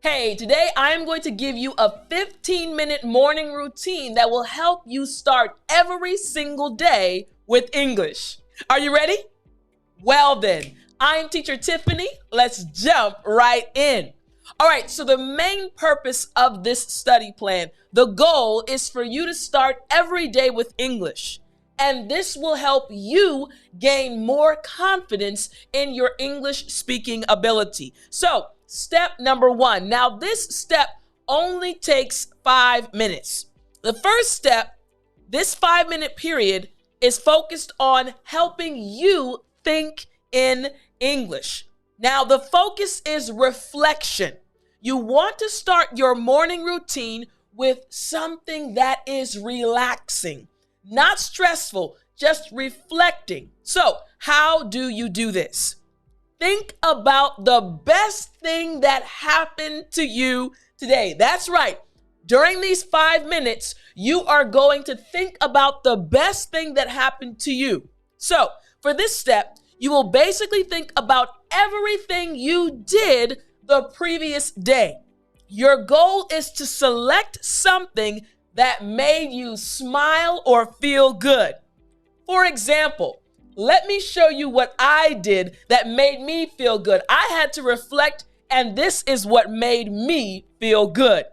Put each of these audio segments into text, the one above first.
Hey, today I am going to give you a 15-minute morning routine that will help you start every single day with English. Are you ready? Well then, I'm teacher Tiffany. Let's jump right in. All right, so the main purpose of this study plan, the goal is for you to start every day with English. And this will help you gain more confidence in your English speaking ability. So, step number 1. Now, this step only takes 5 minutes. The first step, this 5-minute period, is focused on helping you think in English. Now, the focus is reflection. You want to start your morning routine with something that is relaxing, not stressful, just reflecting. So, how do you do this? Think about the best thing that happened to you today. That's right. During these 5 minutes, you are going to think about the best thing that happened to you. So, for this step, you will basically think about everything you did the previous day. Your goal is to select something that made you smile or feel good. For example, let me show you what I did that made me feel good. I had to reflect, and this is what made me feel good.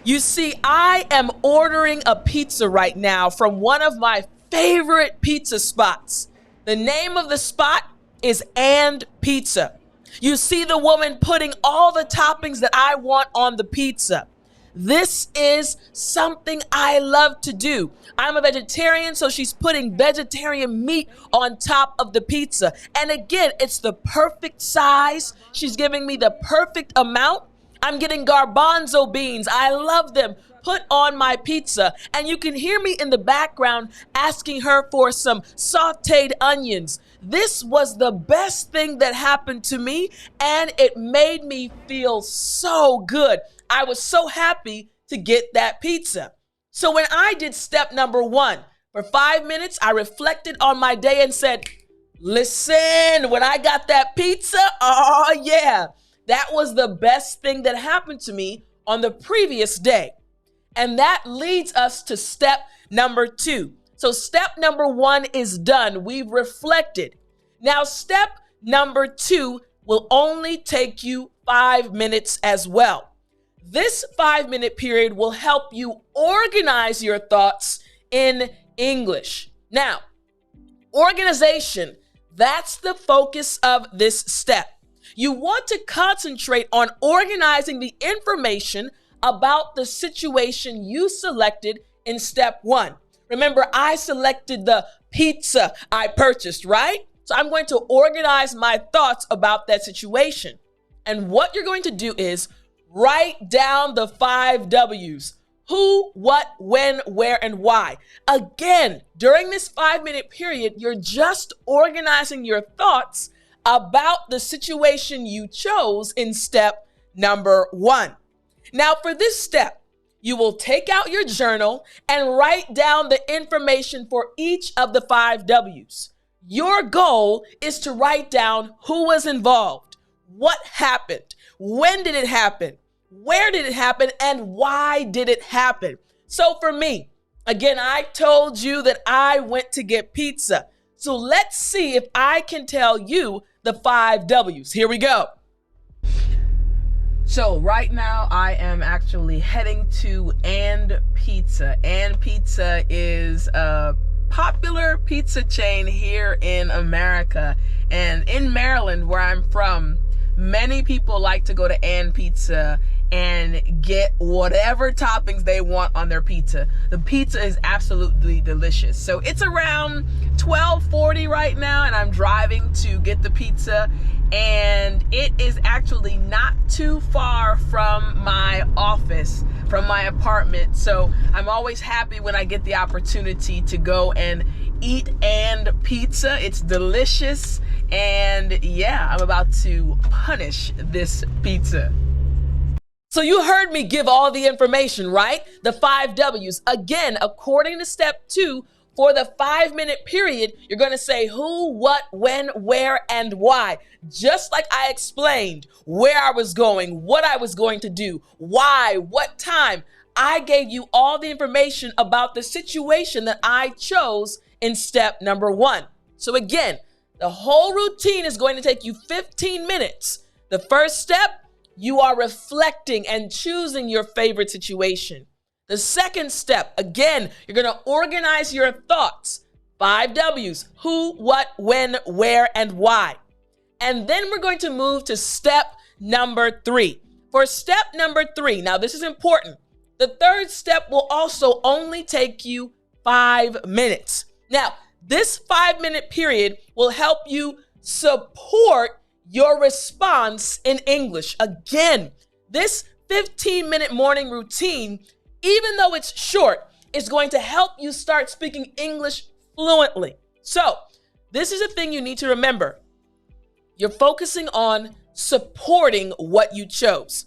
You see, I am ordering a pizza right now from one of my favorite pizza spots. The name of the spot is And Pizza. You see the woman putting all the toppings that I want on the pizza. This is something I love to do. I'm a vegetarian, so she's putting vegetarian meat on top of the pizza. And again, it's the perfect size. She's giving me the perfect amount. I'm getting garbanzo beans. I love them. Put on my pizza. And you can hear me in the background asking her for some sauteed onions. This was the best thing that happened to me, and it made me feel so good. I was so happy to get that pizza. So when I did step number 1, for 5 minutes, I reflected on my day and said, listen, when I got that pizza, oh yeah, that was the best thing that happened to me on the previous day. And that leads us to step number 2. So step number 1 is done. We've reflected. Now, step number 2 will only take you 5 minutes as well. This 5-minute period will help you organize your thoughts in English. Now, organization, that's the focus of this step. You want to concentrate on organizing the information about the situation you selected in step 1. Remember, I selected the pizza I purchased, right? So I'm going to organize my thoughts about that situation. And what you're going to do is write down the 5 W's. Who, what, when, where, and why. Again, during this 5-minute period, you're just organizing your thoughts about the situation you chose in step number 1. Now, for this step, you will take out your journal and write down the information for each of the 5 W's. Your goal is to write down who was involved, what happened, when did it happen, where did it happen, and why did it happen. So for me, again, I told you that I went to get pizza. So let's see if I can tell you the 5 W's. Here we go. So right now I am actually heading to And Pizza. And Pizza is a popular pizza chain here in America. And in Maryland, where I'm from, many people like to go to And Pizza and get whatever toppings they want on their pizza. The pizza is absolutely delicious. So it's around 12:40 right now, and I'm driving to get the pizza, and it is actually not too far from my office, from my apartment. So I'm always happy when I get the opportunity to go and eat And Pizza. It's delicious, and yeah, I'm about to punish this pizza. So you heard me give all the information, right? The 5 W's. Again, according to step 2, for the 5-minute period, you're going to say who, what, when, where, and why. Just like I explained where I was going, what I was going to do, why, what time. I gave you all the information about the situation that I chose in step number 1. So again, the whole routine is going to take you 15 minutes. The first step, you are reflecting and choosing your favorite situation. The second step, again, you're going to organize your thoughts. 5 W's, who, what, when, where, and why. And then we're going to move to step number 3. For step number 3, now this is important. The third step will also only take you 5 minutes. Now, this 5-minute period will help you support your response in English. Again, this 15-minute morning routine, even though it's short, is going to help you start speaking English fluently. So, this is a thing you need to remember. You're focusing on supporting what you chose.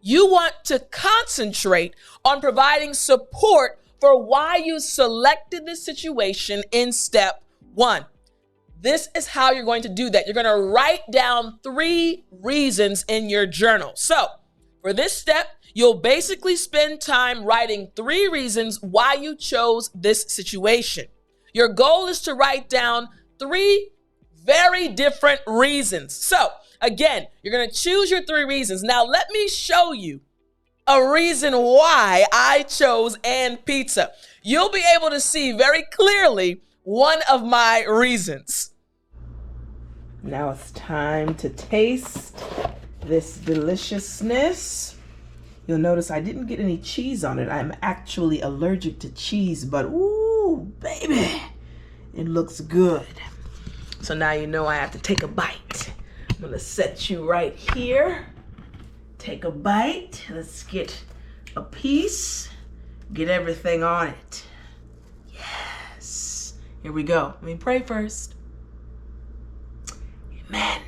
You want to concentrate on providing support for why you selected this situation in step 1. This is how you're going to do that. You're going to write down 3 reasons in your journal. So for this step, you'll basically spend time writing 3 reasons why you chose this situation. Your goal is to write down 3 very different reasons. So again, you're going to choose your 3 reasons. Now let me show you a reason why I chose and pizza. You'll be able to see very clearly one of my reasons. Now it's time to taste this deliciousness. You'll notice I didn't get any cheese on it. I'm actually allergic to cheese, but ooh, baby, it looks good. So now you know I have to take a bite. I'm gonna set you right here. Take a bite. Let's get a piece. Get everything on it. Yes. Here we go. Let me pray first. Amen.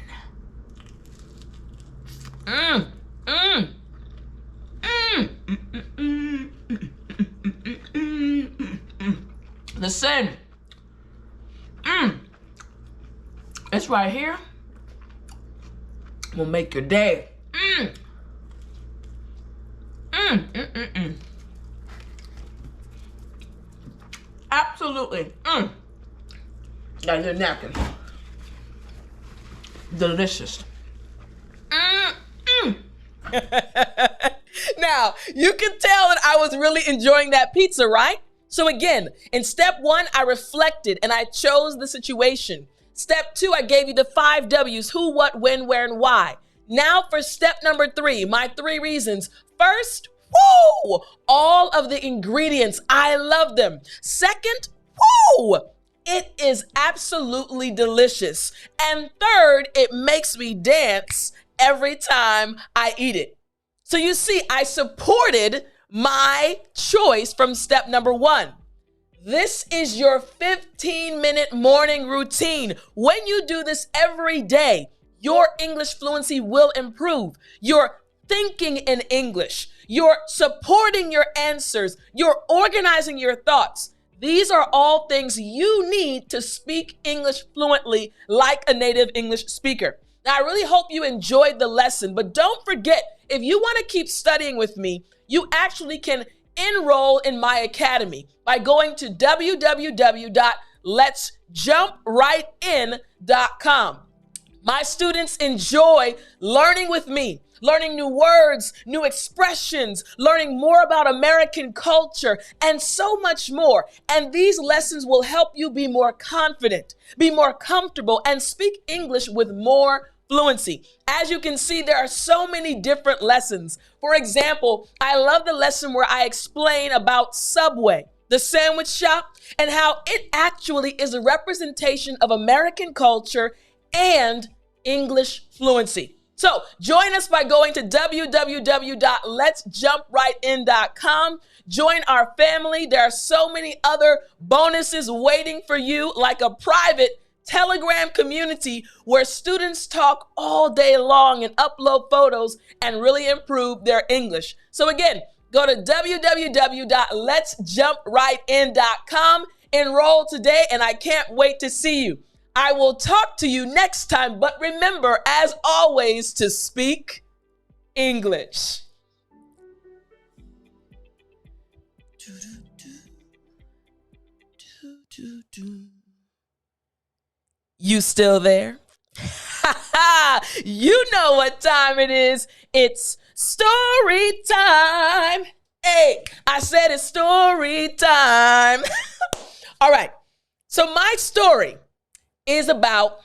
Listen. It's right here. Will make your day. Absolutely. Got your napkin. Delicious. Now, you can tell that I was really enjoying that pizza, right? So again, in step 1, I reflected and I chose the situation. Step 2, I gave you the 5 W's, who, what, when, where, and why. Now for step number 3, my 3 reasons. First, woo, all of the ingredients, I love them. Second, woo, it is absolutely delicious. And third, it makes me dance every time I eat it. So you see, I supported my choice from step number 1. This is your 15-minute morning routine. When you do this every day, your English fluency will improve. You're thinking in English. You're supporting your answers. You're organizing your thoughts. These are all things you need to speak English fluently like a native English speaker. Now, I really hope you enjoyed the lesson, but don't forget, if you want to keep studying with me, you actually can enroll in my academy by going to www.letsjumprightin.com. My students enjoy learning with me, learning new words, new expressions, learning more about American culture, and so much more. And these lessons will help you be more confident, be more comfortable, and speak English with more fluency. As you can see, there are so many different lessons. For example, I love the lesson where I explain about Subway, the sandwich shop, and how it actually is a representation of American culture and English fluency. So join us by going to www.letsjumprightin.com. Join our family. There are so many other bonuses waiting for you, like a private Telegram community where students talk all day long and upload photos and really improve their English. So again, go to www.letsjumprightin.com enroll today, and I can't wait to see you. I will talk to you next time, but remember, as always, to speak English. You still there? You know what time it is. It's story time. Hey, I said it's story time. All right. So my story is about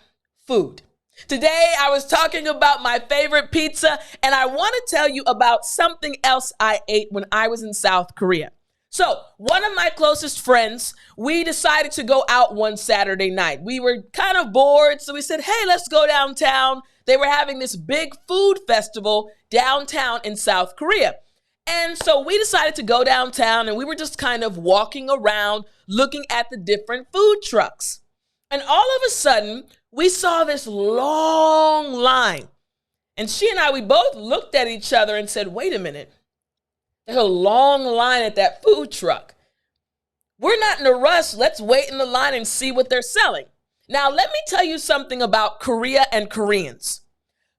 food. Today, I was talking about my favorite pizza, and I want to tell you about something else I ate when I was in South Korea. So one of my closest friends, we decided to go out one Saturday night. We were kind of bored, so we said, hey, let's go downtown. They were having this big food festival downtown in South Korea. And so we decided to go downtown, and we were just kind of walking around looking at the different food trucks. And all of a sudden, we saw this long line. And she and I, we both looked at each other and said, wait a minute. There's a long line at that food truck. We're not in a rush. Let's wait in the line and see what they're selling. Now, let me tell you something about Korea and Koreans.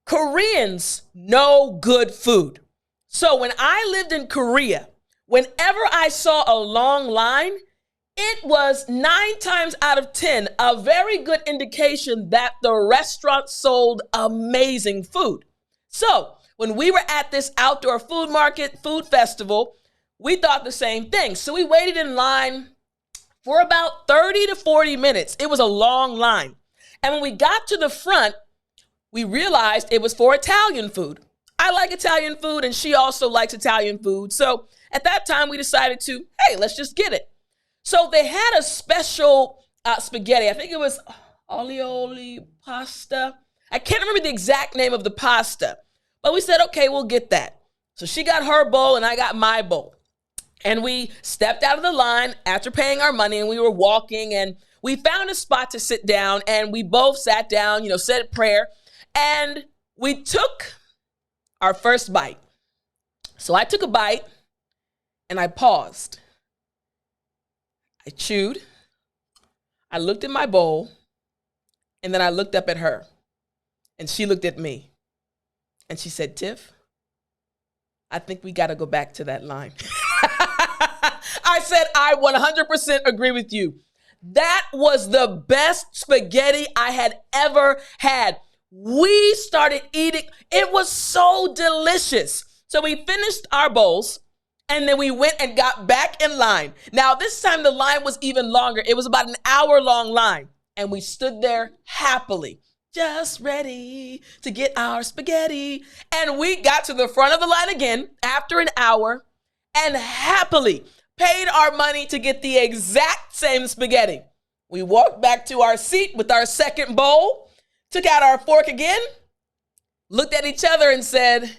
Koreans know good food. So when I lived in Korea, whenever I saw a long line, it was 9 times out of 10 a very good indication that the restaurant sold amazing food. So when we were at this outdoor food market, food festival, we thought the same thing. So we waited in line for about 30 to 40 minutes. It was a long line. And when we got to the front, we realized it was for Italian food. I like Italian food, and she also likes Italian food. So at that time, we decided to, hey, let's just get it. So they had a special spaghetti. I think it was alioli pasta. I can't remember the exact name of the pasta. But we said, okay, we'll get that. So she got her bowl and I got my bowl. And we stepped out of the line after paying our money, and we were walking, and we found a spot to sit down, and we both sat down, said a prayer, and we took our first bite. So I took a bite and I paused. I chewed. I looked at my bowl, and then I looked up at her, and she looked at me. And she said, Tiff, I think we got to go back to that line. I said, I 100% agree with you. That was the best spaghetti I had ever had. We started eating. It was so delicious. So we finished our bowls, and then we went and got back in line. Now, this time the line was even longer. It was about an hour-long line. And we stood there happily, just ready to get our spaghetti. And we got to the front of the line again after an hour and happily paid our money to get the exact same spaghetti. We walked back to our seat with our second bowl, took out our fork again, looked at each other and said,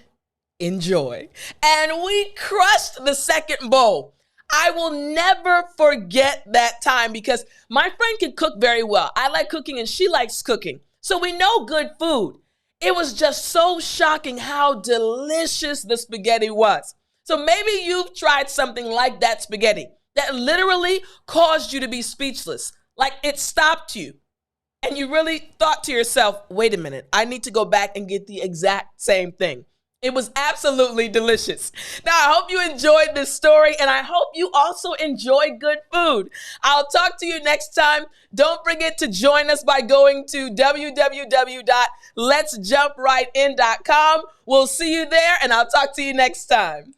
enjoy. And we crushed the second bowl. I will never forget that time because my friend can cook very well. I like cooking and she likes cooking. So we know good food. It was just so shocking how delicious the spaghetti was. So maybe you've tried something like that spaghetti that literally caused you to be speechless. Like it stopped you. And you really thought to yourself, wait a minute, I need to go back and get the exact same thing. It was absolutely delicious. Now, I hope you enjoyed this story, and I hope you also enjoy good food. I'll talk to you next time. Don't forget to join us by going to www.letsjumprightin.com. We'll see you there, and I'll talk to you next time.